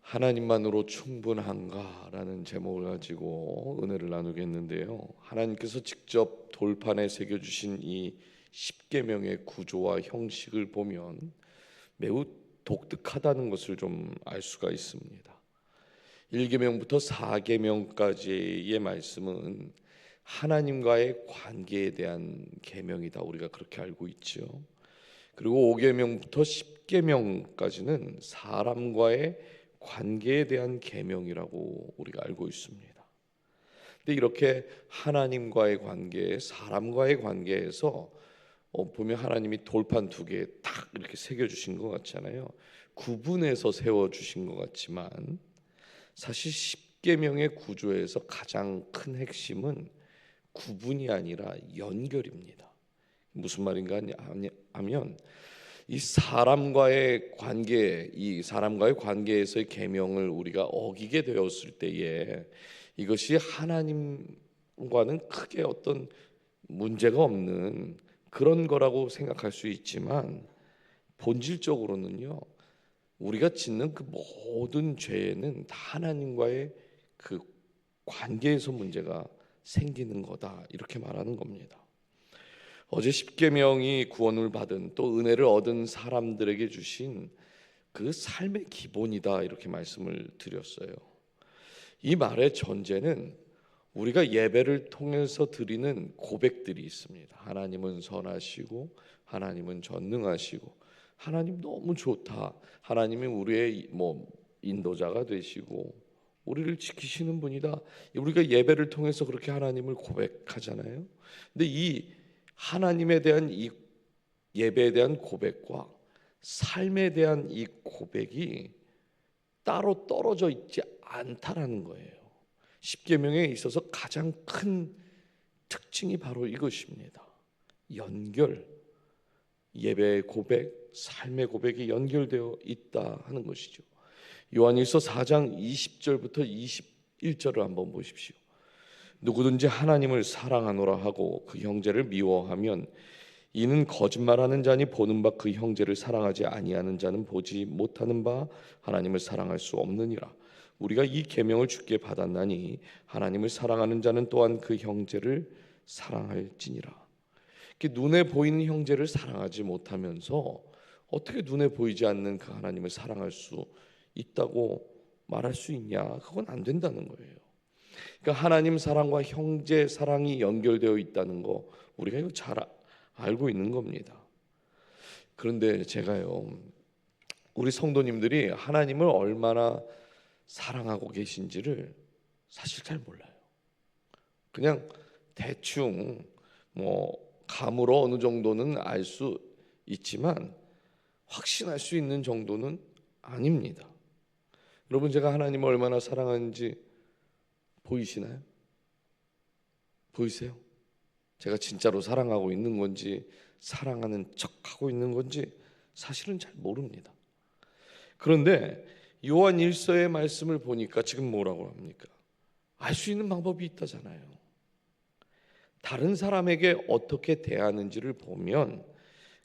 하나님만으로 충분한가라는 제목을 가지고 은혜를 나누겠는데요. 하나님께서 직접 돌판에 새겨주신 이 십계명의 구조와 형식을 보면 매우 독특하다는 것을 좀 알 수가 있습니다. 1계명부터 4계명까지의 말씀은 하나님과의 관계에 대한 계명이다, 우리가 그렇게 알고 있죠. 그리고 5계명부터 10계명까지는 사람과의 관계에 대한 계명이라고 우리가 알고 있습니다. 근데 이렇게 하나님과의 관계, 사람과의 관계에서 보면 하나님이 돌판 두 개 딱 이렇게 새겨 주신 것 같잖아요. 구분해서 세워 주신 것 같지만 사실 10계명의 구조에서 가장 큰 핵심은 구분이 아니라 연결입니다. 무슨 말인가 하면 이 사람과의 관계, 이 사람과의 관계에서의 계명을 우리가 어기게 되었을 때에 이것이 하나님과는 크게 어떤 문제가 없는 그런 거라고 생각할 수 있지만 본질적으로는요, 우리가 짓는 그 모든 죄는 다 하나님과의 그 관계에서 문제가 생기는 거다, 이렇게 말하는 겁니다. 어제 십계명이 구원을 받은 또 은혜를 얻은 사람들에게 주신 그 삶의 기본이다, 이렇게 말씀을 드렸어요. 이 말의 전제는 우리가 예배를 통해서 드리는 고백들이 있습니다. 하나님은 선하시고 하나님은 전능하시고 하나님 너무 좋다, 하나님이 우리의 인도자가 되시고 우리를 지키시는 분이다. 우리가 예배를 통해서 그렇게 하나님을 고백하잖아요. 근데 이 하나님에 대한 이 예배에 대한 고백과 삶에 대한 이 고백이 따로 떨어져 있지 않다라는 거예요. 십계명에 있어서 가장 큰 특징이 바로 이것입니다. 연결, 예배의 고백, 삶의 고백이 연결되어 있다 하는 것이죠. 요한일서 4장 20절부터 21절을 한번 보십시오. 누구든지 하나님을 사랑하노라 하고 그 형제를 미워하면 이는 거짓말하는 자니 보는 바 그 형제를 사랑하지 아니하는 자는 보지 못하는 바 하나님을 사랑할 수 없느니라. 우리가 이 계명을 주께 받았나니 하나님을 사랑하는 자는 또한 그 형제를 사랑할지니라. 눈에 보이는 형제를 사랑하지 못하면서 어떻게 눈에 보이지 않는 그 하나님을 사랑할 수 있다고 말할 수 있냐? 그건 안 된다는 거예요. 그러니까 하나님 사랑과 형제 사랑이 연결되어 있다는 거 우리가 이거 잘 알고 있는 겁니다. 그런데 제가요, 우리 성도님들이 하나님을 얼마나 사랑하고 계신지를 사실 잘 몰라요. 그냥 대충 감으로 어느 정도는 알 수 있지만 확신할 수 있는 정도는 아닙니다. 여러분, 제가 하나님을 얼마나 사랑하는지 보이시나요? 보이세요? 제가 진짜로 사랑하고 있는 건지 사랑하는 척하고 있는 건지 사실은 잘 모릅니다. 그런데 요한 1서의 말씀을 보니까 지금 뭐라고 합니까? 알 수 있는 방법이 있다잖아요. 다른 사람에게 어떻게 대하는지를 보면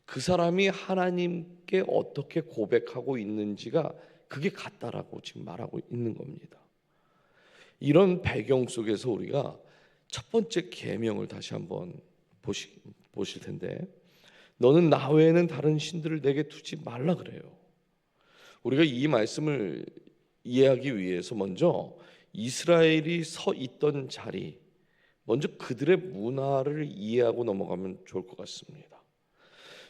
그 사람이 하나님께 어떻게 고백하고 있는지가 그게 같다라고 지금 말하고 있는 겁니다. 이런 배경 속에서 우리가 첫 번째 계명을 다시 한번 보실 텐데, 너는 나 외에는 다른 신들을 내게 두지 말라 그래요. 우리가 이 말씀을 이해하기 위해서 먼저 이스라엘이 서 있던 자리, 먼저 그들의 문화를 이해하고 넘어가면 좋을 것 같습니다.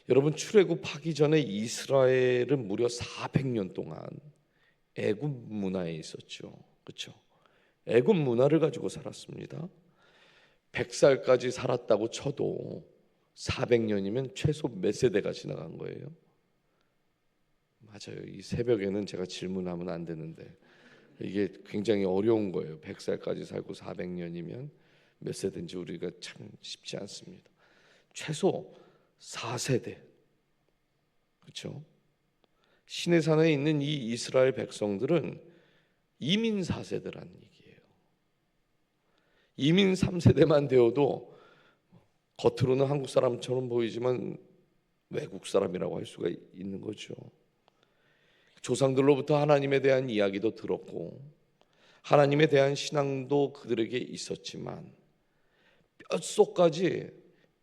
여러분, 출애굽하기 전에 이스라엘은 무려 400년 동안 애굽 문화에 있었죠. 그렇죠? 애굽 문화를 가지고 살았습니다. 100살까지 살았다고 쳐도 400년이면 최소 몇 세대가 지나간 거예요? 맞아요. 이 새벽에는 제가 질문하면 안 되는데 이게 굉장히 어려운 거예요. 100살까지 살고 400년이면 몇 세대인지 우리가 참 쉽지 않습니다. 최소 4세대. 그렇죠? 시내산에 있는 이 이스라엘 백성들은 이민 4세대라는 얘기예요. 이민 3세대만 되어도 겉으로는 한국 사람처럼 보이지만 외국 사람이라고 할 수가 있는 거죠. 조상들로부터 하나님에 대한 이야기도 들었고 하나님에 대한 신앙도 그들에게 있었지만 뼛속까지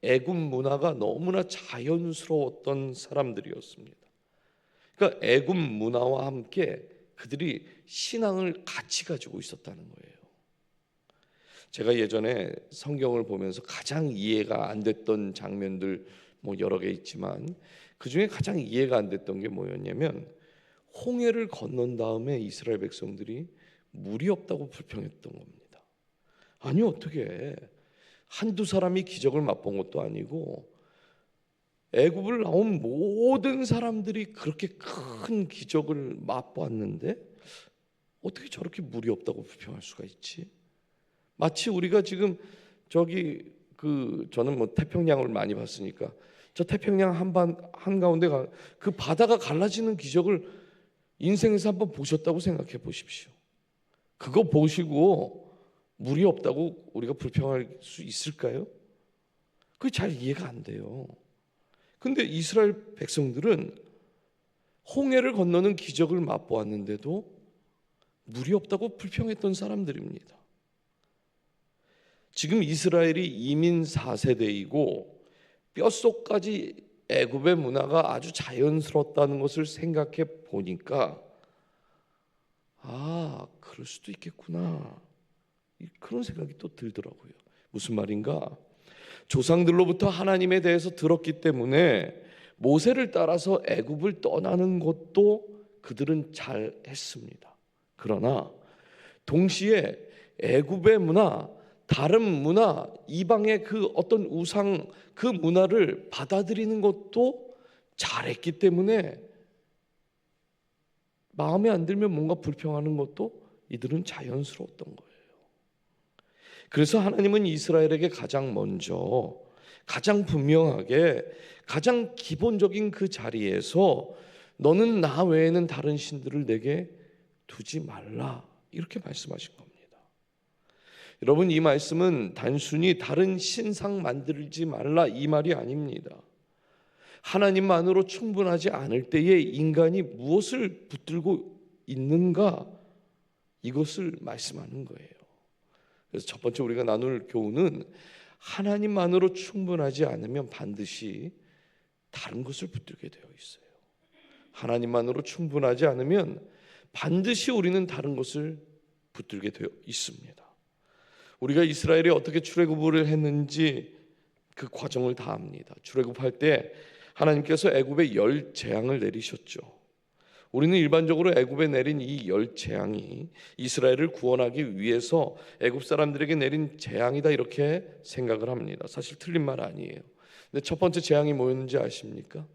애굽 문화가 너무나 자연스러웠던 사람들이었습니다. 그러니까 애굽 문화와 함께 그들이 신앙을 같이 가지고 있었다는 거예요. 제가 예전에 성경을 보면서 가장 이해가 안 됐던 장면들 여러 개 있지만 그 중에 가장 이해가 안 됐던 게 뭐였냐면 홍해를 건넌 다음에 이스라엘 백성들이 물이 없다고 불평했던 겁니다. 아니 어떻게 한두 사람이 기적을 맛본 것도 아니고 애굽을 나온 모든 사람들이 그렇게 큰 기적을 맛보았는데 어떻게 저렇게 물이 없다고 불평할 수가 있지? 마치 우리가 지금 저는 태평양을 많이 봤으니까 저 태평양 한가운데 그 바다가 갈라지는 기적을 인생에서 한번 보셨다고 생각해 보십시오. 그거 보시고 물이 없다고 우리가 불평할 수 있을까요? 그게 잘 이해가 안 돼요. 근데 이스라엘 백성들은 홍해를 건너는 기적을 맛보았는데도 물이 없다고 불평했던 사람들입니다. 지금 이스라엘이 이민 4세대이고 뼛속까지 애굽의 문화가 아주 자연스럽다는 것을 생각해 보니까 그럴 수도 있겠구나 그런 생각이 또 들더라고요. 무슨 말인가? 조상들로부터 하나님에 대해서 들었기 때문에 모세를 따라서 애굽을 떠나는 것도 그들은 잘 했습니다. 그러나 동시에 애굽의 문화, 다른 문화, 이방의 그 어떤 우상 그 문화를 받아들이는 것도 잘했기 때문에 마음에 안 들면 뭔가 불평하는 것도 이들은 자연스러웠던 거예요. 그래서 하나님은 이스라엘에게 가장 먼저 가장 분명하게 가장 기본적인 그 자리에서 너는 나 외에는 다른 신들을 내게 두지 말라 이렇게 말씀하신 겁니다. 여러분 이 말씀은 단순히 다른 신상 만들지 말라 이 말이 아닙니다. 하나님만으로 충분하지 않을 때에 인간이 무엇을 붙들고 있는가 이것을 말씀하는 거예요. 그래서 첫 번째 우리가 나눌 교훈은 하나님만으로 충분하지 않으면 반드시 다른 것을 붙들게 되어 있어요. 하나님만으로 충분하지 않으면 반드시 우리는 다른 것을 붙들게 되어 있습니다. 우리가 이스라엘이 어떻게 출애굽을 했는지 그 과정을 다 압니다. 출애굽할 때 하나님께서 애굽에 10 재앙을 내리셨죠. 우리는 일반적으로 애굽에 내린 이 10 재앙이 이스라엘을 구원하기 위해서 애굽 사람들에게 내린 재앙이다 이렇게 생각을 합니다. 사실 틀린 말 아니에요. 근데 첫 번째 재앙이 뭐였는지 아십니까?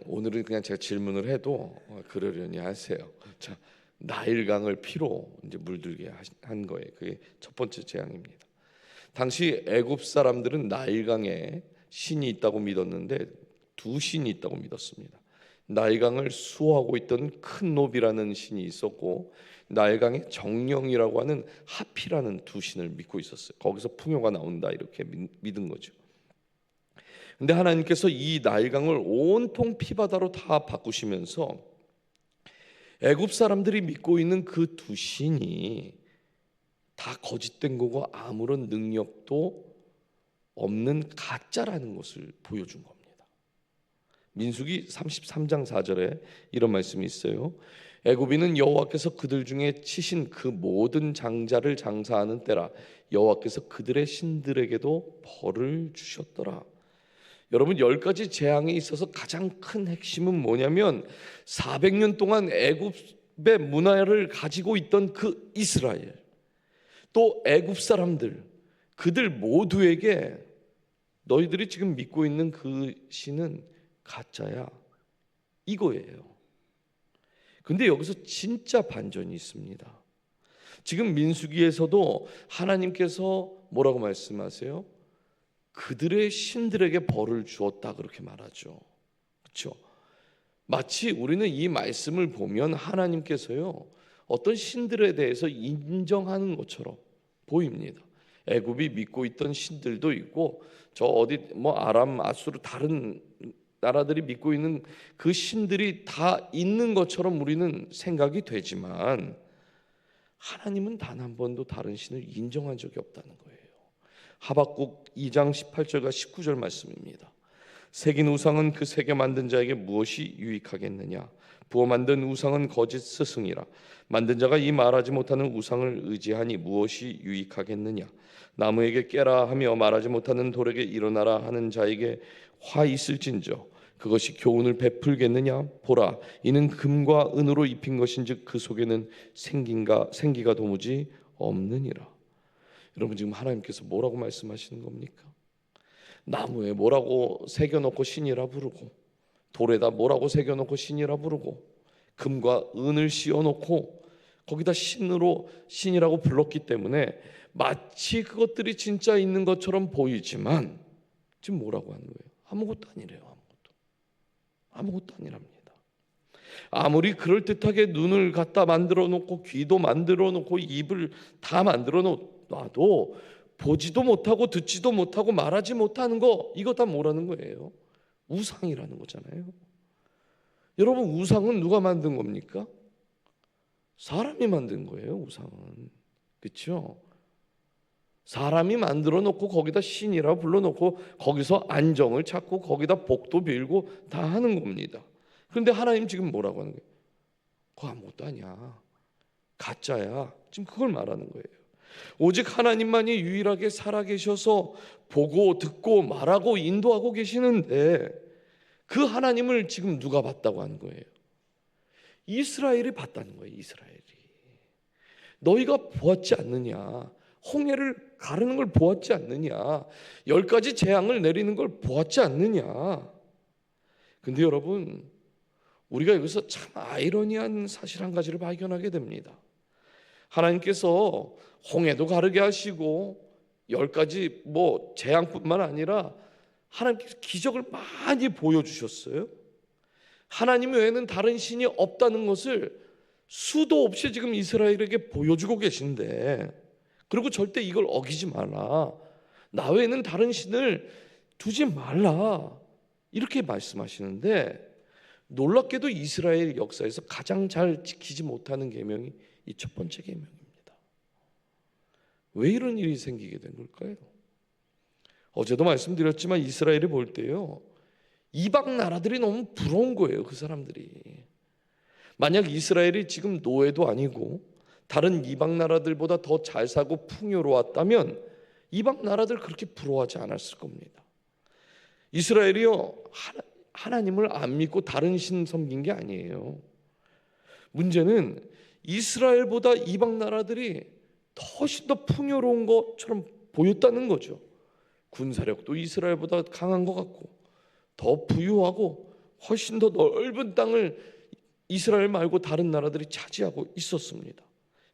오늘은 그냥 제가 질문을 해도 그러려니 하세요. 자, 나일강을 피로 이제 물들게 한 거예요. 그게 첫 번째 재앙입니다. 당시 애굽 사람들은 나일강에 신이 있다고 믿었는데 두 신이 있다고 믿었습니다. 나일강을 수호하고 있던 큰 노비라는 신이 있었고 나일강의 정령이라고 하는 하피라는 두 신을 믿고 있었어요. 거기서 풍요가 나온다 이렇게 믿은 거죠. 근데 하나님께서 이 나일강을 온통 피바다로 다 바꾸시면서 애굽 사람들이 믿고 있는 그 두 신이 다 거짓된 거고 아무런 능력도 없는 가짜라는 것을 보여준 겁니다. 민수기 33장 4절에 이런 말씀이 있어요. 애굽인은 여호와께서 그들 중에 치신 그 모든 장자를 장사하는 때라 여호와께서 그들의 신들에게도 벌을 주셨더라. 여러분 10가지 재앙이 있어서 가장 큰 핵심은 뭐냐면 400년 동안 애굽의 문화를 가지고 있던 그 이스라엘 또 애굽 사람들 그들 모두에게 너희들이 지금 믿고 있는 그 신은 가짜야 이거예요. 근데 여기서 진짜 반전이 있습니다. 지금 민수기에서도 하나님께서 뭐라고 말씀하세요? 그들의 신들에게 벌을 주었다 그렇게 말하죠. 그렇죠? 마치 우리는 이 말씀을 보면 하나님께서요 어떤 신들에 대해서 인정하는 것처럼 보입니다. 애굽이 믿고 있던 신들도 있고 저 어디 아람 아수르 다른 나라들이 믿고 있는 그 신들이 다 있는 것처럼 우리는 생각이 되지만 하나님은 단 한 번도 다른 신을 인정한 적이 없다는 거예요. 하박국 2장 18절과 19절 말씀입니다. 새긴 우상은 그 새겨 만든 자에게 무엇이 유익하겠느냐? 부어 만든 우상은 거짓 스승이라. 만든 자가 이 말하지 못하는 우상을 의지하니 무엇이 유익하겠느냐? 나무에게 깨라 하며 말하지 못하는 돌에게 일어나라 하는 자에게 화 있을진저 그것이 교훈을 베풀겠느냐? 보라, 이는 금과 은으로 입힌 것인즉 그 속에는 생기가 도무지 없느니라. 여러분, 지금 하나님께서 뭐라고 말씀하시는 겁니까? 나무에 뭐라고 새겨놓고 신이라 부르고, 돌에다 뭐라고 새겨놓고 신이라 부르고, 금과 은을 씌워놓고 거기다 신이라고 불렀기 때문에 마치 그것들이 진짜 있는 것처럼 보이지만 지금 뭐라고 하는 거예요? 아무것도 아니래요. 아무것도 아니랍니다. 아무리 그럴듯하게 눈을 갖다 만들어 놓고 귀도 만들어 놓고 입을 다 만들어 놔도 보지도 못하고 듣지도 못하고 말하지 못하는 거, 이거 다 뭐라는 거예요? 우상이라는 거잖아요. 여러분, 우상은 누가 만든 겁니까? 사람이 만든 거예요. 우상은. 그렇죠? 사람이 만들어 놓고 거기다 신이라 불러놓고 거기서 안정을 찾고 거기다 복도 빌고 다 하는 겁니다. 그런데 하나님 지금 뭐라고 하는 거예요? 그거 아무것도 아니야. 가짜야. 지금 그걸 말하는 거예요. 오직 하나님만이 유일하게 살아계셔서 보고 듣고 말하고 인도하고 계시는데 그 하나님을 지금 누가 봤다고 하는 거예요? 이스라엘이 봤다는 거예요. 이스라엘이. 너희가 보았지 않느냐? 홍해를 가르는 걸 보았지 않느냐? 10가지 재앙을 내리는 걸 보았지 않느냐? 근데 여러분, 우리가 여기서 참 아이러니한 사실 한 가지를 발견하게 됩니다. 하나님께서 홍해도 가르게 하시고 10가지 재앙뿐만 아니라 하나님께서 기적을 많이 보여주셨어요. 하나님 외에는 다른 신이 없다는 것을 수도 없이 지금 이스라엘에게 보여주고 계신데, 그리고 절대 이걸 어기지 말라, 나 외에는 다른 신을 두지 말라, 이렇게 말씀하시는데, 놀랍게도 이스라엘 역사에서 가장 잘 지키지 못하는 계명이 이 첫 번째 계명입니다. 왜 이런 일이 생기게 된 걸까요? 어제도 말씀드렸지만 이스라엘이 볼 때요, 이방 나라들이 너무 부러운 거예요. 그 사람들이. 만약 이스라엘이 지금 노예도 아니고 다른 이방 나라들보다 더 잘 사고 풍요로웠다면 이방 나라들 그렇게 부러워하지 않았을 겁니다. 이스라엘이요, 하나님을 안 믿고 다른 신 섬긴 게 아니에요. 문제는 이스라엘보다 이방 나라들이 훨씬 더 풍요로운 것처럼 보였다는 거죠. 군사력도 이스라엘보다 강한 것 같고 더 부유하고 훨씬 더 넓은 땅을 이스라엘 말고 다른 나라들이 차지하고 있었습니다.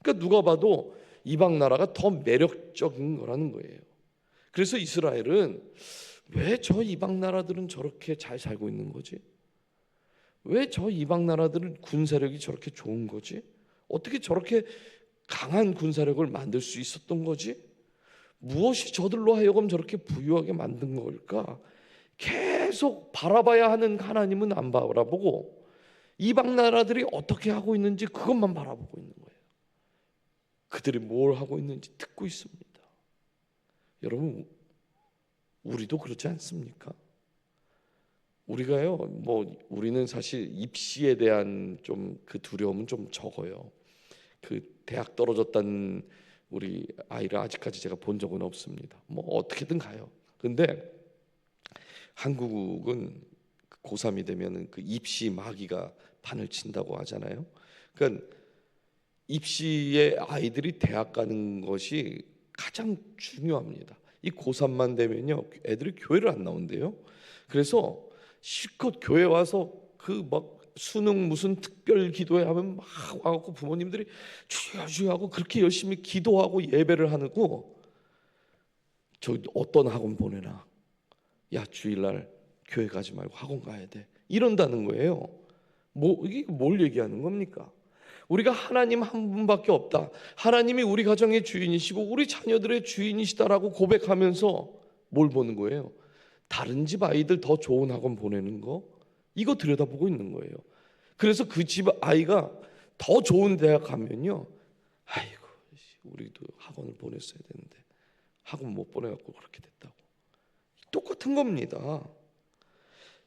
그러니까 누가 봐도 이방 나라가 더 매력적인 거라는 거예요. 그래서 이스라엘은 왜 저 이방 나라들은 저렇게 잘 살고 있는 거지? 왜 저 이방 나라들은 군사력이 저렇게 좋은 거지? 어떻게 저렇게 강한 군사력을 만들 수 있었던 거지? 무엇이 저들로 하여금 저렇게 부유하게 만든 걸까? 계속 바라봐야 하는 하나님은 안 바라보고 이방 나라들이 어떻게 하고 있는지 그것만 바라보고 있는 거예요. 그들이 뭘 하고 있는지 듣고 있습니다. 여러분, 우리도 그렇지 않습니까? 우리가요, 우리는 사실 입시에 대한 좀 그 두려움은 좀 적어요. 그 대학 떨어졌다는 우리 아이를 아직까지 제가 본 적은 없습니다. 어떻게든 가요. 근데 한국은 고3이 되면은 그 입시 마귀가 판을 친다고 하잖아요. 그러니까 입시에 아이들이 대학 가는 것이 가장 중요합니다. 이 고3만 되면요, 애들이 교회를 안 나온대요. 그래서 실컷 교회 와서 수능 무슨 특별 기도회 하면 막 와갖고 부모님들이 주여 하고 그렇게 열심히 기도하고 예배를 하고, 저 어떤 학원 보내나, 야 주일날 교회 가지 말고 학원 가야 돼, 이런다는 거예요. 이게 뭘 얘기하는 겁니까? 우리가 하나님 한 분밖에 없다, 하나님이 우리 가정의 주인이시고 우리 자녀들의 주인이시다라고 고백하면서 뭘 보는 거예요? 다른 집 아이들 더 좋은 학원 보내는 거, 이거 들여다보고 있는 거예요. 그래서 그 집 아이가 더 좋은 대학 가면요, 아이고 우리도 학원을 보냈어야 되는데 학원 못 보내갖고 그렇게 됐다고. 똑같은 겁니다.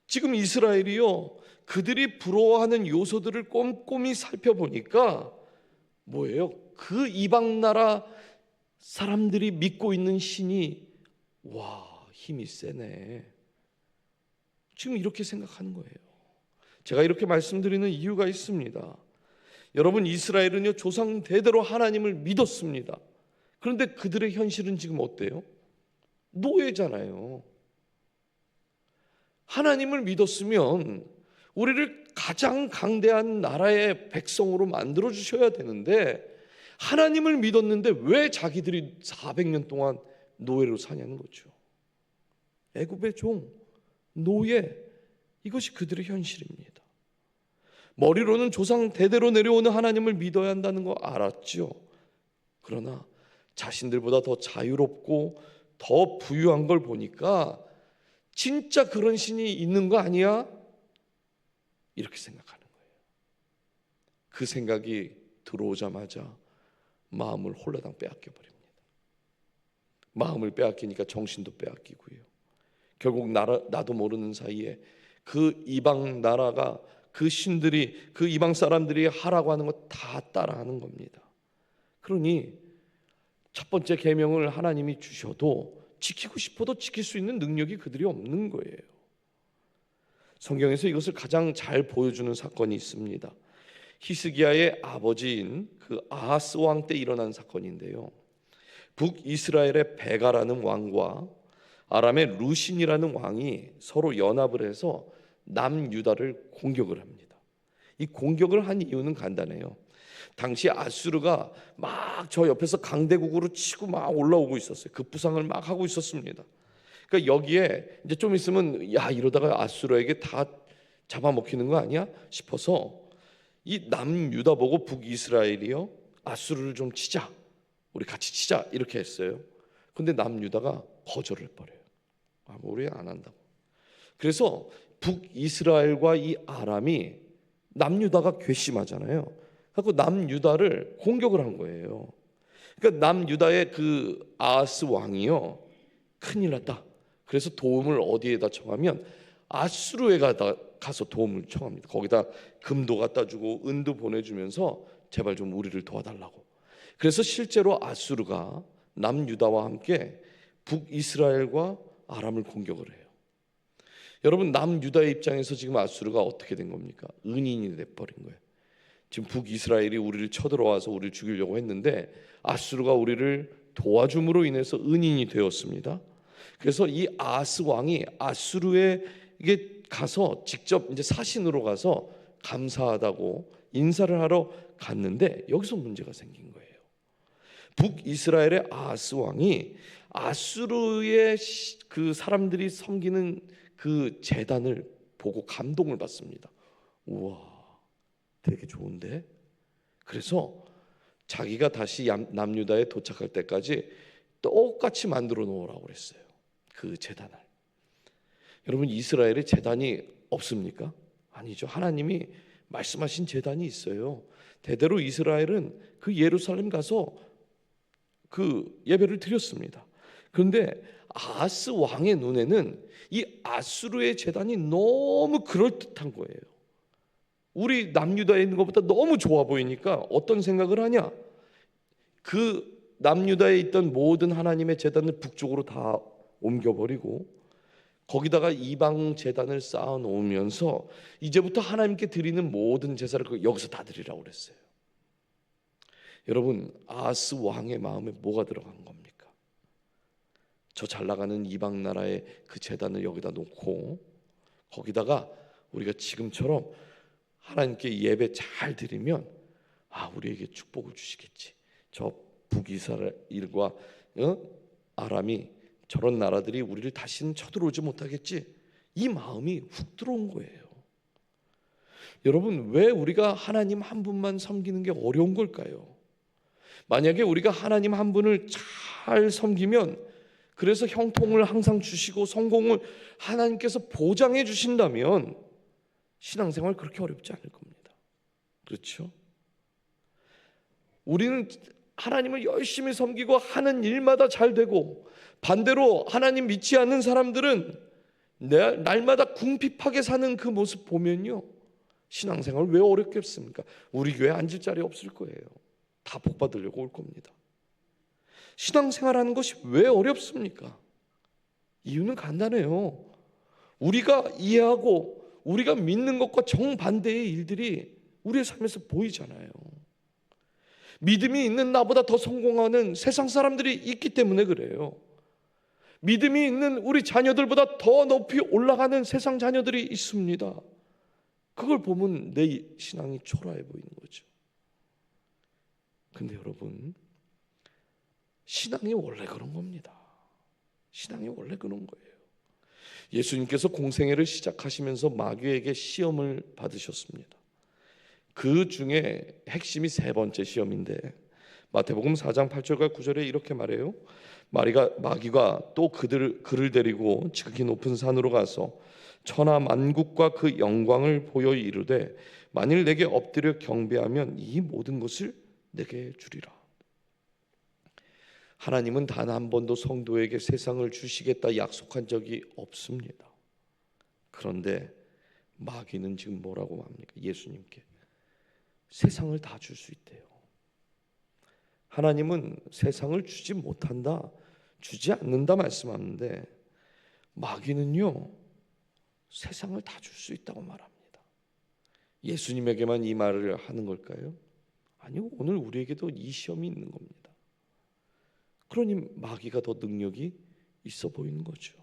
지금 이스라엘이요, 그들이 부러워하는 요소들을 꼼꼼히 살펴보니까 뭐예요? 그 이방 나라 사람들이 믿고 있는 신이 와, 힘이 세네, 지금 이렇게 생각하는 거예요. 제가 이렇게 말씀드리는 이유가 있습니다. 여러분, 이스라엘은요 조상 대대로 하나님을 믿었습니다. 그런데 그들의 현실은 지금 어때요? 노예잖아요. 하나님을 믿었으면 우리를 가장 강대한 나라의 백성으로 만들어 주셔야 되는데, 하나님을 믿었는데 왜 자기들이 400년 동안 노예로 사냐는 거죠. 애굽의 종, 노예, 이것이 그들의 현실입니다. 머리로는 조상 대대로 내려오는 하나님을 믿어야 한다는 거 알았죠. 그러나 자신들보다 더 자유롭고 더 부유한 걸 보니까 진짜 그런 신이 있는 거 아니야? 이렇게 생각하는 거예요. 그 생각이 들어오자마자 마음을 홀라당 빼앗겨 버립니다. 마음을 빼앗기니까 정신도 빼앗기고요. 결국 나도 모르는 사이에 그 이방 나라가, 그 신들이, 그 이방 사람들이 하라고 하는 거 다 따라하는 겁니다. 그러니 첫 번째 계명을 하나님이 주셔도 지키고 싶어도 지킬 수 있는 능력이 그들이 없는 거예요. 성경에서 이것을 가장 잘 보여주는 사건이 있습니다. 히스기야의 아버지인 그 아하스 왕 때 일어난 사건인데요, 북이스라엘의 베가라는 왕과 아람의 루신이라는 왕이 서로 연합을 해서 남유다를 공격을 합니다. 이 공격을 한 이유는 간단해요. 당시 아수르가 막 저 옆에서 강대국으로 치고 막 올라오고 있었어요. 급부상을 막 하고 있었습니다. 그러니까 여기에 이제 좀 있으면 야, 이러다가 아수르에게 다 잡아먹히는 거 아니야 싶어서 이 남유다 보고 북이스라엘이요, 아수르를 좀 치자, 우리 같이 치자, 이렇게 했어요. 근데 남유다가 거절을 해버려요. 우리 안 한다고. 그래서 북이스라엘과 이 아람이, 남유다가 괘씸하잖아요. 그래서 남유다를 공격을 한 거예요. 그러니까 남유다의 그 아하스 왕이요, 큰일 났다. 그래서 도움을 어디에다 청하면 아수르에 가서 도움을 청합니다. 거기다 금도 갖다 주고 은도 보내주면서 제발 좀 우리를 도와달라고. 그래서 실제로 아수르가 남유다와 함께 북이스라엘과 아람을 공격을 해요. 여러분, 남유다의 입장에서 지금 아수르가 어떻게 된 겁니까? 은인이 돼버린 거예요. 지금 북이스라엘이 우리를 쳐들어와서 우리를 죽이려고 했는데 아수르가 우리를 도와줌으로 인해서 은인이 되었습니다. 그래서 이 아하스 왕이 아수르에게 가서 직접 이제 사신으로 가서 감사하다고 인사를 하러 갔는데 여기서 문제가 생긴 거예요. 북이스라엘의 아하스 왕이 아수르의 그 사람들이 섬기는 그 제단을 보고 감동을 받습니다. 우와, 되게 좋은데? 그래서 자기가 다시 남유다에 도착할 때까지 똑같이 만들어 놓으라고 그랬어요, 그 제단을. 여러분, 이스라엘에 제단이 없습니까? 아니죠. 하나님이 말씀하신 제단이 있어요. 대대로 이스라엘은 그 예루살렘 가서 그 예배를 드렸습니다. 그런데 아하스 왕의 눈에는 이 아수르의 제단이 너무 그럴듯한 거예요. 우리 남유다에 있는 것보다 너무 좋아 보이니까 어떤 생각을 하냐? 그 남유다에 있던 모든 하나님의 제단을 북쪽으로 다 옮겨버리고 거기다가 이방 제단을 쌓아 놓으면서 이제부터 하나님께 드리는 모든 제사를 여기서 다 드리라고 그랬어요. 여러분, 아하스 왕의 마음에 뭐가 들어간 겁니까? 저 잘 나가는 이방 나라의 그 제단을 여기다 놓고 거기다가 우리가 지금처럼 하나님께 예배 잘 드리면 우리에게 축복을 주시겠지. 저 북이스라엘과 아람이, 저런 나라들이 우리를 다시는 쳐들어오지 못하겠지. 이 마음이 훅 들어온 거예요. 여러분, 왜 우리가 하나님 한 분만 섬기는 게 어려운 걸까요? 만약에 우리가 하나님 한 분을 잘 섬기면 그래서 형통을 항상 주시고 성공을 하나님께서 보장해 주신다면 신앙생활 그렇게 어렵지 않을 겁니다. 그렇죠? 우리는 하나님을 열심히 섬기고 하는 일마다 잘 되고, 반대로 하나님 믿지 않는 사람들은 날마다 궁핍하게 사는 그 모습 보면요, 신앙생활 왜 어렵겠습니까? 우리 교회 앉을 자리 없을 거예요. 다 복 받으려고 올 겁니다. 신앙생활하는 것이 왜 어렵습니까? 이유는 간단해요. 우리가 이해하고 우리가 믿는 것과 정반대의 일들이 우리의 삶에서 보이잖아요. 믿음이 있는 나보다 더 성공하는 세상 사람들이 있기 때문에 그래요. 믿음이 있는 우리 자녀들보다 더 높이 올라가는 세상 자녀들이 있습니다. 그걸 보면 내 신앙이 초라해 보이는 거죠. 근데 여러분, 신앙이 원래 그런 겁니다. 신앙이 원래 그런 거예요. 예수님께서 공생애를 시작하시면서 마귀에게 시험을 받으셨습니다. 그 중에 핵심이 세 번째 시험인데, 마태복음 4장 8절과 9절에 이렇게 말해요. 마귀가 또 그를 데리고 지극히 높은 산으로 가서 천하 만국과 그 영광을 보여 이르되, 만일 내게 엎드려 경배하면 이 모든 것을 내게 주리라. 하나님은 단 한 번도 성도에게 세상을 주시겠다 약속한 적이 없습니다. 그런데 마귀는 지금 뭐라고 합니까? 예수님께 세상을 다 줄 수 있대요. 하나님은 세상을 주지 못한다, 주지 않는다 말씀하는데, 마귀는요, 세상을 다 줄 수 있다고 말합니다. 예수님에게만 이 말을 하는 걸까요? 아니요, 오늘 우리에게도 이 시험이 있는 겁니다. 그러니 마귀가 더 능력이 있어 보이는 거죠.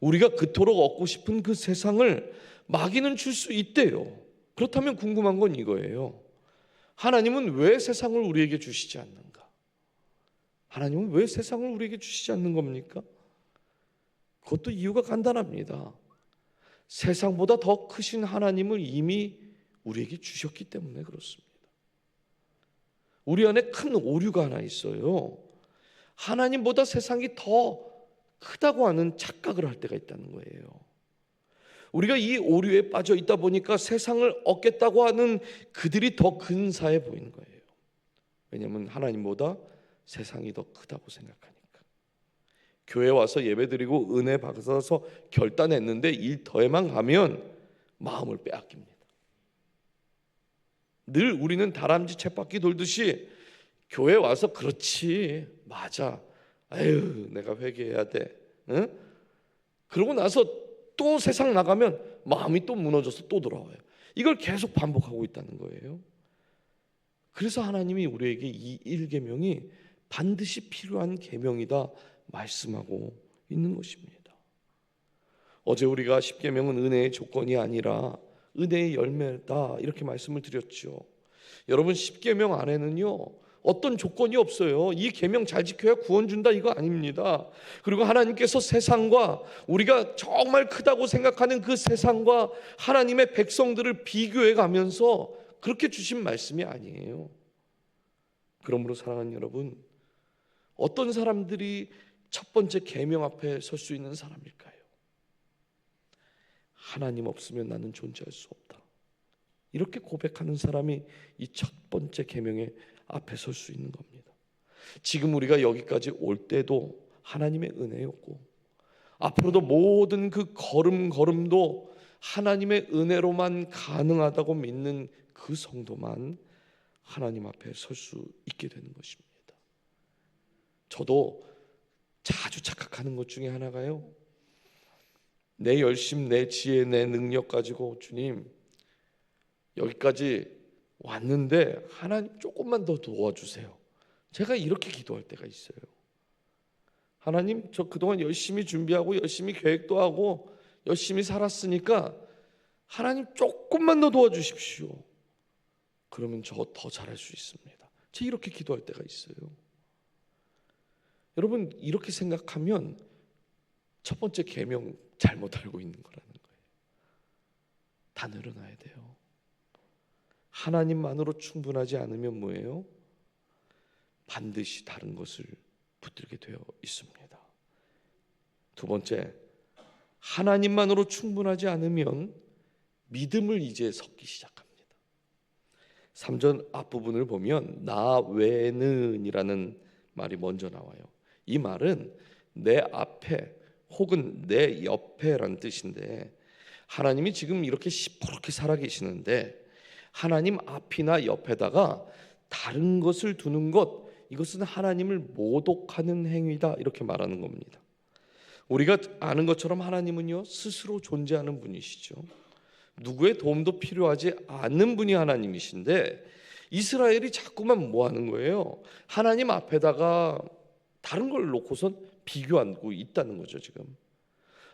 우리가 그토록 얻고 싶은 그 세상을 마귀는 줄 수 있대요. 그렇다면 궁금한 건 이거예요. 하나님은 왜 세상을 우리에게 주시지 않는가? 하나님은 왜 세상을 우리에게 주시지 않는 겁니까? 그것도 이유가 간단합니다. 세상보다 더 크신 하나님을 이미 우리에게 주셨기 때문에 그렇습니다. 우리 안에 큰 오류가 하나 있어요. 하나님보다 세상이 더 크다고 하는 착각을 할 때가 있다는 거예요. 우리가 이 오류에 빠져 있다 보니까 세상을 얻겠다고 하는 그들이 더 근사해 보이는 거예요. 왜냐하면 하나님보다 세상이 더 크다고 생각하니까. 교회 와서 예배드리고 은혜 받아서 결단했는데 일터에만 가면 마음을 빼앗깁니다. 늘 우리는 다람쥐 쳇바퀴 돌듯이 교회 와서 그렇지, 맞아, 아유 내가 회개해야 돼, 응? 그러고 나서 또 세상 나가면 마음이 또 무너져서 또 돌아와요. 이걸 계속 반복하고 있다는 거예요. 그래서 하나님이 우리에게 이 1계명이 반드시 필요한 계명이다 말씀하고 있는 것입니다. 어제 우리가 10계명은 은혜의 조건이 아니라 은혜의 열매다 이렇게 말씀을 드렸죠. 여러분, 10계명 안에는요 어떤 조건이 없어요. 이 계명 잘 지켜야 구원 준다 이거 아닙니다. 그리고 하나님께서 세상과 우리가 정말 크다고 생각하는 그 세상과 하나님의 백성들을 비교해 가면서 그렇게 주신 말씀이 아니에요. 그러므로 사랑하는 여러분, 어떤 사람들이 첫 번째 계명 앞에 설 수 있는 사람일까요? 하나님 없으면 나는 존재할 수 없다, 이렇게 고백하는 사람이 이 첫 번째 계명의 앞에 설 수 있는 겁니다. 지금 우리가 여기까지 올 때도 하나님의 은혜였고, 앞으로도 모든 그 걸음걸음도 하나님의 은혜로만 가능하다고 믿는 그 성도만 하나님 앞에 설 수 있게 되는 것입니다. 저도 자주 착각하는 것 중에 하나가요, 내 열심, 내 지혜, 내 능력 가지고 주님 여기까지 왔는데 하나님 조금만 더 도와주세요, 제가 이렇게 기도할 때가 있어요. 하나님, 저 그동안 열심히 준비하고 열심히 계획도 하고 열심히 살았으니까 하나님 조금만 더 도와주십시오. 그러면 저 더 잘할 수 있습니다. 제가 이렇게 기도할 때가 있어요. 여러분, 이렇게 생각하면 첫 번째 계명 잘못 알고 있는 거라는 거예요. 다 늘어나야 돼요. 하나님만으로 충분하지 않으면 뭐예요? 반드시 다른 것을 붙들게 되어 있습니다. 두 번째, 하나님만으로 충분하지 않으면 믿음을 이제 섞기 시작합니다. 3절 앞부분을 보면 나 외는이라는 말이 먼저 나와요. 이 말은 내 앞에 혹은 내 옆에라는 뜻인데, 하나님이 지금 이렇게 시퍼렇게 살아계시는데 하나님 앞이나 옆에다가 다른 것을 두는 것, 이것은 하나님을 모독하는 행위다, 이렇게 말하는 겁니다. 우리가 아는 것처럼 하나님은요 스스로 존재하는 분이시죠. 누구의 도움도 필요하지 않는 분이 하나님이신데, 이스라엘이 자꾸만 뭐 하는 거예요? 하나님 앞에다가 다른 걸 놓고선 비교하고 있다는 거죠. 지금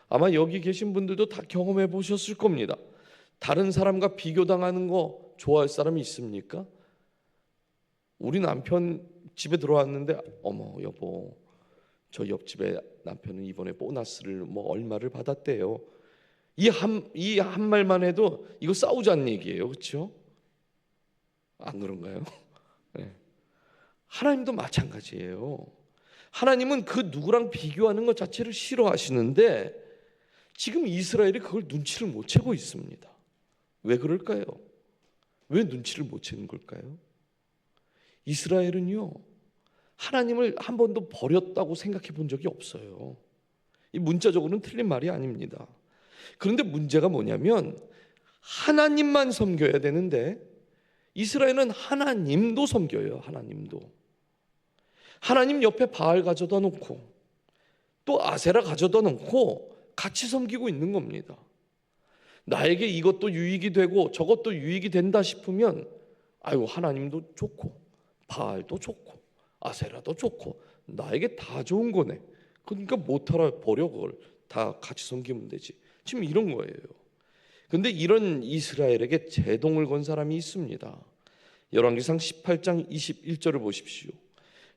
아마 여기 계신 분들도 다 경험해 보셨을 겁니다. 다른 사람과 비교당하는 거 좋아할 사람이 있습니까? 우리 남편 집에 들어왔는데, 어머 여보, 저 옆집에 남편은 이번에 보너스를 뭐 얼마를 받았대요. 이 한 말만 해도 이거 싸우자는 얘기예요. 그렇죠? 안 그런가요? 네. 하나님도 마찬가지예요. 하나님은 그 누구랑 비교하는 것 자체를 싫어하시는데 지금 이스라엘이 그걸 눈치를 못 채고 있습니다. 왜 그럴까요? 왜 눈치를 못 채는 걸까요? 이스라엘은요 하나님을 한 번도 버렸다고 생각해 본 적이 없어요. 이 문자적으로는 틀린 말이 아닙니다. 그런데 문제가 뭐냐면 하나님만 섬겨야 되는데 이스라엘은 하나님도 섬겨요. 하나님도. 하나님 옆에 바알 가져다 놓고 또 아세라 가져다 놓고 같이 섬기고 있는 겁니다. 나에게 이것도 유익이 되고 저것도 유익이 된다 싶으면 아이고 하나님도 좋고 바알도 좋고 아세라도 좋고 나에게 다 좋은 거네. 그러니까 못하라 버려, 그걸 다 같이 섬기면 되지. 지금 이런 거예요. 근데 이런 이스라엘에게 제동을 건 사람이 있습니다. 열왕기상 18장 21절을 보십시오.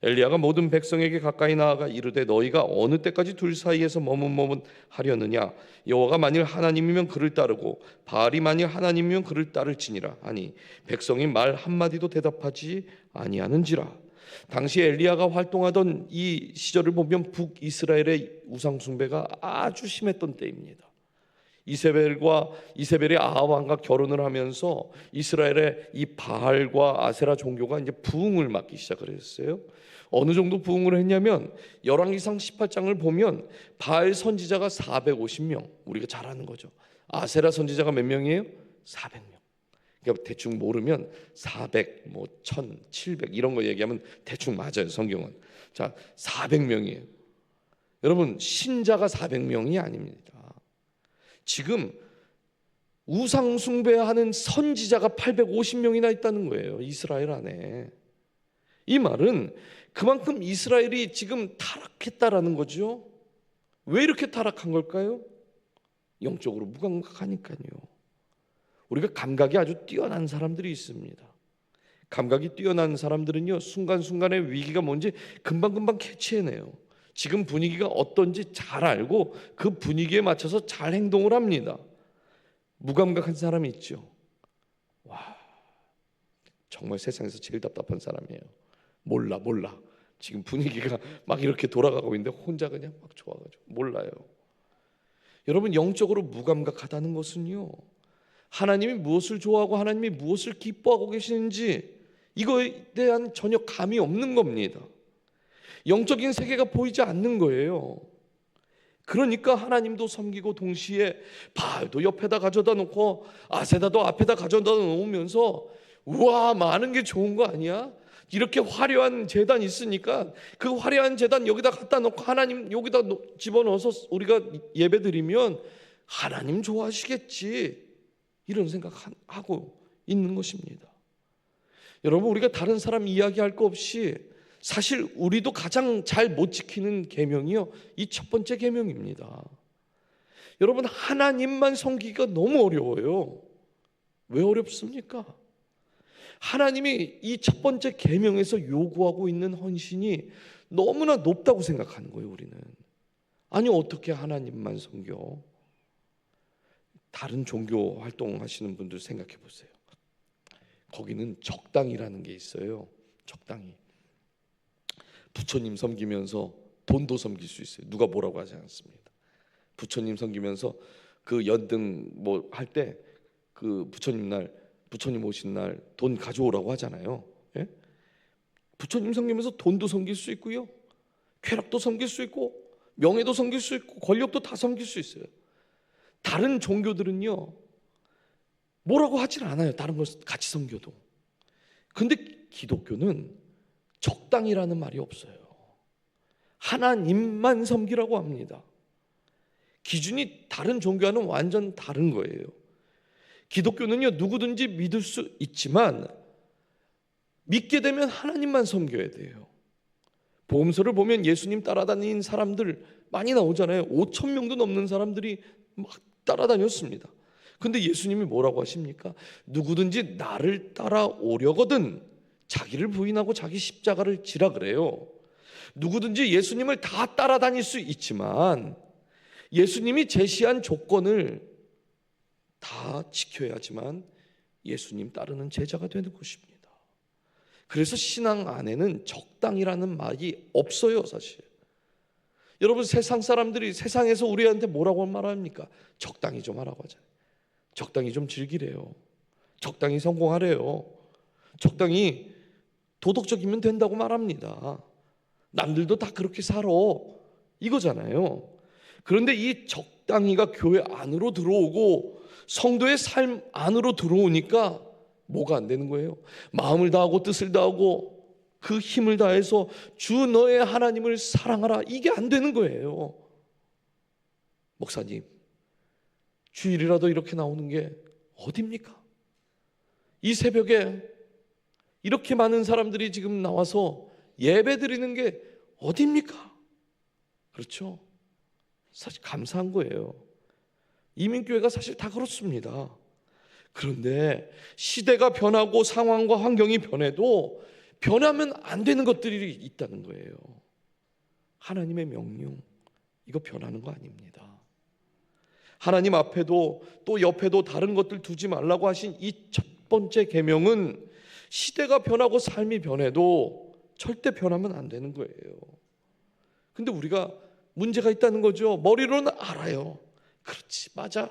엘리야가 모든 백성에게 가까이 나아가 이르되 너희가 어느 때까지 둘 사이에서 머뭇머뭇하려느냐. 여호와가 만일 하나님이면 그를 따르고 바알이 만일 하나님이면 그를 따를지니라 하니 백성이 말 한마디도 대답하지 아니하는지라. 당시 엘리야가 활동하던 이 시절을 보면 북이스라엘의 우상 숭배가 아주 심했던 때입니다. 이세벨이 아합 왕과 결혼을 하면서 이스라엘의 이 바알과 아세라 종교가 이제 부흥을 맞기 시작을 했어요. 어느 정도 부흥을 했냐면 열왕기상 18장을 보면 바알 선지자가 450명, 우리가 잘 아는 거죠. 아세라 선지자가 몇 명이에요? 400명. 그러니까 대충 모르면 400, 뭐 1000, 700 이런 거 얘기하면 대충 맞아요. 성경은. 자, 400명이에요. 여러분, 신자가 400명이 아닙니다. 지금 우상 숭배하는 선지자가 850명이나 있다는 거예요. 이스라엘 안에. 이 말은 그만큼 이스라엘이 지금 타락했다라는 거죠. 왜 이렇게 타락한 걸까요? 영적으로 무감각하니까요. 우리가 감각이 아주 뛰어난 사람들이 있습니다. 감각이 뛰어난 사람들은요 순간순간의 위기가 뭔지 금방금방 캐치해내요. 지금 분위기가 어떤지 잘 알고 그 분위기에 맞춰서 잘 행동을 합니다. 무감각한 사람이 있죠. 와, 정말 세상에서 제일 답답한 사람이에요. 몰라. 지금 분위기가 막 이렇게 돌아가고 있는데 혼자 그냥 막 좋아가지고 몰라요. 여러분, 영적으로 무감각하다는 것은요 하나님이 무엇을 좋아하고 하나님이 무엇을 기뻐하고 계시는지 이거에 대한 전혀 감이 없는 겁니다. 영적인 세계가 보이지 않는 거예요. 그러니까 하나님도 섬기고 동시에 바알도 옆에다 가져다 놓고 아세다도 앞에다 가져다 놓으면서 우와 많은 게 좋은 거 아니야? 이렇게 화려한 제단 있으니까 그 화려한 제단 여기다 갖다 놓고 하나님 여기다 집어넣어서 우리가 예배드리면 하나님 좋아하시겠지, 이런 생각하고 있는 것입니다. 여러분, 우리가 다른 사람 이야기할 거 없이 사실 우리도 가장 잘 못 지키는 계명이요 이 첫 번째 계명입니다. 여러분, 하나님만 섬기기가 너무 어려워요. 왜 어렵습니까? 하나님이 이 첫 번째 계명에서 요구하고 있는 헌신이 너무나 높다고 생각하는 거예요. 우리는 아니 어떻게 하나님만 섬겨? 다른 종교 활동하시는 분들 생각해 보세요. 거기는 적당이라는 게 있어요. 적당히 부처님 섬기면서 돈도 섬길 수 있어요. 누가 뭐라고 하지 않습니다. 부처님 섬기면서 그 연등 뭐 할 때 그 부처님 오신 날 돈 가져오라고 하잖아요. 예? 부처님 섬기면서 돈도 섬길 수 있고요, 쾌락도 섬길 수 있고, 명예도 섬길 수 있고, 권력도 다 섬길 수 있어요. 다른 종교들은요 뭐라고 하질 않아요, 다른 걸 같이 섬겨도. 근데 기독교는 적당이라는 말이 없어요. 하나님만 섬기라고 합니다. 기준이 다른 종교와는 완전 다른 거예요. 기독교는요 누구든지 믿을 수 있지만 믿게 되면 하나님만 섬겨야 돼요. 복음서를 보면 예수님 따라다닌 사람들 많이 나오잖아요. 5천 명도 넘는 사람들이 막 따라다녔습니다. 근데 예수님이 뭐라고 하십니까? 누구든지 나를 따라오려거든 자기를 부인하고 자기 십자가를 지라 그래요. 누구든지 예수님을 다 따라다닐 수 있지만 예수님이 제시한 조건을 다 지켜야지만 예수님 따르는 제자가 되는 것입니다. 그래서 신앙 안에는 적당이라는 말이 없어요, 사실. 여러분, 세상 사람들이 세상에서 우리한테 뭐라고 말합니까? 적당히 좀 하라고 하잖아요. 적당히 좀 즐기래요. 적당히 성공하래요. 적당히 도덕적이면 된다고 말합니다. 남들도 다 그렇게 살아, 이거잖아요. 그런데 이 적당히가 교회 안으로 들어오고 성도의 삶 안으로 들어오니까 뭐가 안 되는 거예요? 마음을 다하고 뜻을 다하고 그 힘을 다해서 주 너의 하나님을 사랑하라, 이게 안 되는 거예요. 목사님, 주일이라도 이렇게 나오는 게 어딥니까? 이 새벽에 이렇게 많은 사람들이 지금 나와서 예배 드리는 게 어딥니까? 그렇죠? 사실 감사한 거예요. 이민교회가 사실 다 그렇습니다. 그런데 시대가 변하고 상황과 환경이 변해도 변하면 안 되는 것들이 있다는 거예요. 하나님의 명령, 이거 변하는 거 아닙니다. 하나님 앞에도 또 옆에도 다른 것들 두지 말라고 하신 이 첫 번째 계명은 시대가 변하고 삶이 변해도 절대 변하면 안 되는 거예요. 근데 우리가 문제가 있다는 거죠. 머리로는 알아요. 그렇지, 맞아,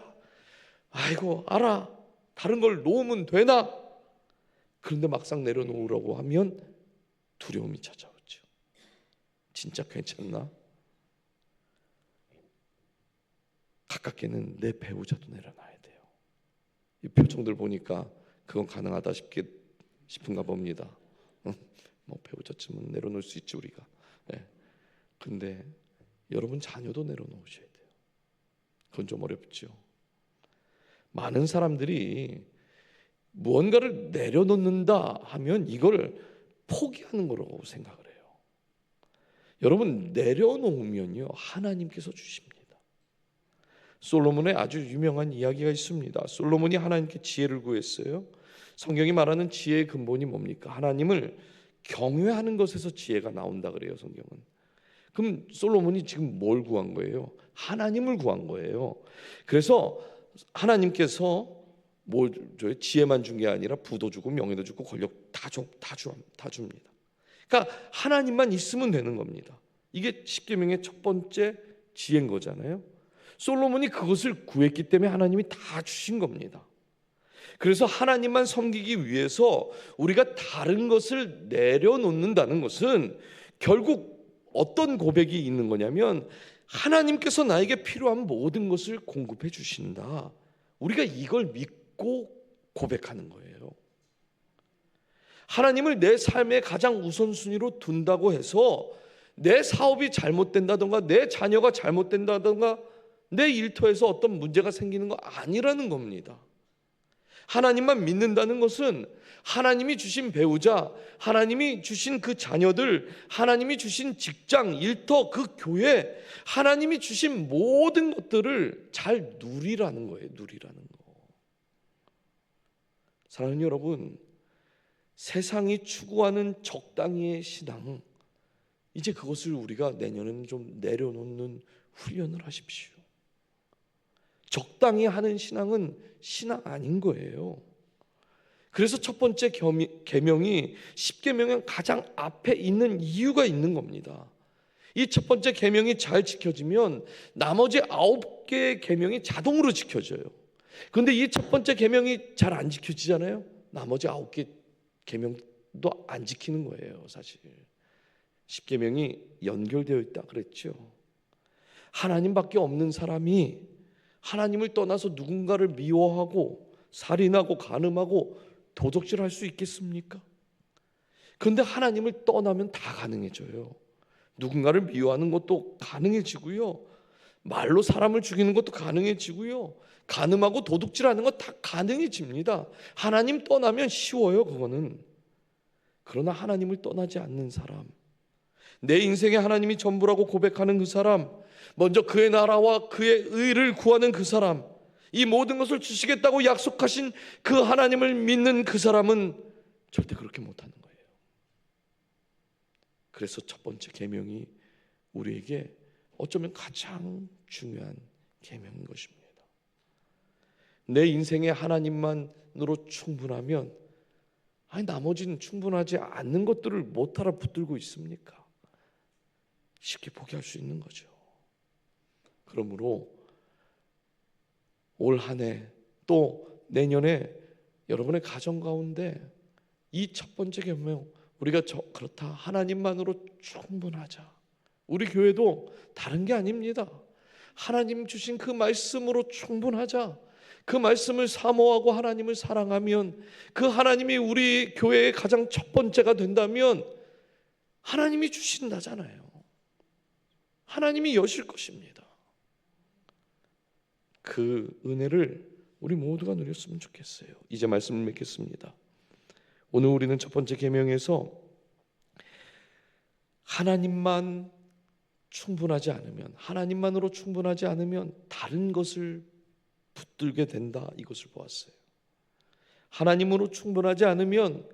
아이고 알아, 다른 걸 놓으면 되나? 그런데 막상 내려놓으라고 하면 두려움이 찾아오죠. 진짜 괜찮나? 가깝게는 내 배우자도 내려놔야 돼요. 이 표정들 보니까 그건 가능하다 싶은가 봅니다. 뭐 배우자쯤은 내려놓을 수 있지 우리가. 네. 근데 여러분 자녀도 내려놓으셔야 돼요. 그건 좀 어렵죠. 많은 사람들이 무언가를 내려놓는다 하면 이걸 포기하는 거라고 생각을 해요. 여러분, 내려놓으면요 하나님께서 주십니다. 솔로몬의 아주 유명한 이야기가 있습니다. 솔로몬이 하나님께 지혜를 구했어요. 성경이 말하는 지혜의 근본이 뭡니까? 하나님을 경외하는 것에서 지혜가 나온다 그래요, 성경은. 그럼 솔로몬이 지금 뭘 구한 거예요? 하나님을 구한 거예요. 그래서 하나님께서 뭘 줘요? 지혜만 준 게 아니라 부도 주고 명예도 주고 권력 다 줍니다. 그러니까 하나님만 있으면 되는 겁니다. 이게 십계명의 첫 번째 지혜인 거잖아요. 솔로몬이 그것을 구했기 때문에 하나님이 다 주신 겁니다. 그래서 하나님만 섬기기 위해서 우리가 다른 것을 내려놓는다는 것은 결국 어떤 고백이 있는 거냐면 하나님께서 나에게 필요한 모든 것을 공급해 주신다. 우리가 이걸 믿고 고백하는 거예요. 하나님을 내 삶의 가장 우선순위로 둔다고 해서 내 사업이 잘못된다던가 내 자녀가 잘못된다던가 내 일터에서 어떤 문제가 생기는 거 아니라는 겁니다. 하나님만 믿는다는 것은 하나님이 주신 배우자, 하나님이 주신 그 자녀들, 하나님이 주신 직장, 일터, 그 교회, 하나님이 주신 모든 것들을 잘 누리라는 거예요. 누리라는 거. 사랑하는 여러분, 세상이 추구하는 적당히의 신앙, 이제 그것을 우리가 내년에는 좀 내려놓는 훈련을 하십시오. 적당히 하는 신앙은 신앙 아닌 거예요. 그래서 첫 번째 계명이 십계명의 가장 앞에 있는 이유가 있는 겁니다. 이 첫 번째 계명이 잘 지켜지면 나머지 9개의 계명이 자동으로 지켜져요. 그런데 이 첫 번째 계명이 잘 안 지켜지잖아요. 나머지 9개 계명도 안 지키는 거예요. 사실 10계명이 연결되어 있다 그랬죠. 하나님밖에 없는 사람이 하나님을 떠나서 누군가를 미워하고 살인하고 간음하고 도둑질할 수 있겠습니까? 그런데 하나님을 떠나면 다 가능해져요. 누군가를 미워하는 것도 가능해지고요, 말로 사람을 죽이는 것도 가능해지고요, 간음하고 도둑질하는 것 다 가능해집니다. 하나님 떠나면 쉬워요, 그거는. 그러나 하나님을 떠나지 않는 사람, 내 인생에 하나님이 전부라고 고백하는 그 사람, 먼저 그의 나라와 그의 의를 구하는 그 사람, 이 모든 것을 주시겠다고 약속하신 그 하나님을 믿는 그 사람은 절대 그렇게 못하는 거예요. 그래서 첫 번째 계명이 우리에게 어쩌면 가장 중요한 계명인 것입니다. 내 인생에 하나님만으로 충분하면 나머지는 충분하지 않는 것들을 못 알아 붙들고 있습니까? 쉽게 포기할 수 있는 거죠. 그러므로 올 한 해 또 내년에 여러분의 가정 가운데 이 첫 번째 계명, 우리가 그렇다, 하나님만으로 충분하자. 우리 교회도 다른 게 아닙니다. 하나님 주신 그 말씀으로 충분하자. 그 말씀을 사모하고 하나님을 사랑하면, 그 하나님이 우리 교회의 가장 첫 번째가 된다면 하나님이 주신다잖아요. 하나님이 여실 것입니다. 그 은혜를 우리 모두가 누렸으면 좋겠어요. 이제 말씀을 맺겠습니다. 오늘 우리는 첫 번째 계명에서 하나님만 충분하지 않으면, 하나님만으로 충분하지 않으면 다른 것을 붙들게 된다, 이것을 보았어요. 하나님으로 충분하지 않으면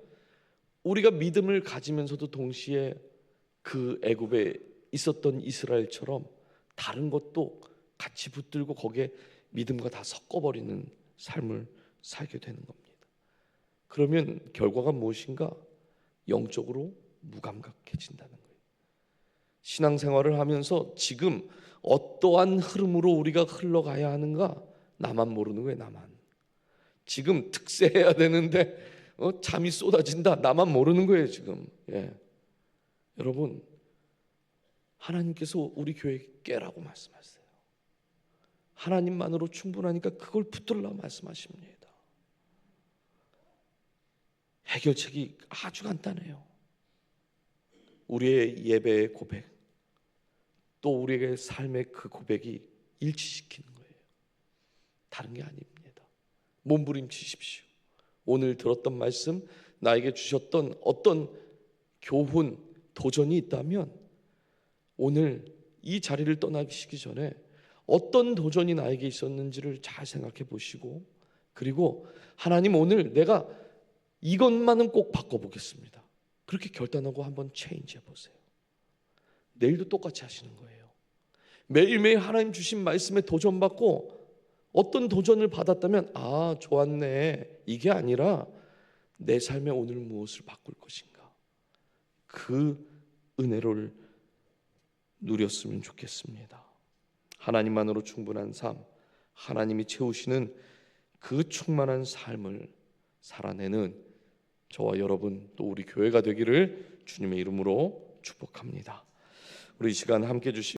우리가 믿음을 가지면서도 동시에 그 애굽에 있었던 이스라엘처럼 다른 것도 같이 붙들고 거기에 믿음과 다 섞어버리는 삶을 살게 되는 겁니다. 그러면 결과가 무엇인가? 영적으로 무감각해진다는 거예요. 신앙생활을 하면서 지금 어떠한 흐름으로 우리가 흘러가야 하는가 나만 모르는 거예요. 나만. 지금 특세해야 되는데 잠이 쏟아진다, 나만 모르는 거예요 지금. 여러분, 하나님께서 우리 교회에 깨라고 말씀하세요. 하나님만으로 충분하니까 그걸 붙들라고 말씀하십니다. 해결책이 아주 간단해요. 우리의 예배의 고백, 또 우리의 삶의 그 고백이 일치시키는 거예요. 다른 게 아닙니다. 몸부림치십시오. 오늘 들었던 말씀, 나에게 주셨던 어떤 교훈, 도전이 있다면 오늘 이 자리를 떠나시기 전에 어떤 도전이 나에게 있었는지를 잘 생각해 보시고, 그리고 하나님, 오늘 내가 이것만은 꼭 바꿔보겠습니다, 그렇게 결단하고 한번 체인지해 보세요. 내일도 똑같이 하시는 거예요. 매일매일 하나님 주신 말씀에 도전받고 어떤 도전을 받았다면 좋았네, 이게 아니라 내 삶에 오늘 무엇을 바꿀 것인가, 그 은혜를 누렸으면 좋겠습니다. 하나님만으로 충분한 삶, 하나님이 채우시는 그 충만한 삶을 살아내는 저와 여러분, 또 우리 교회가 되기를 주님의 이름으로 축복합니다. 우리 이 시간 함께 주시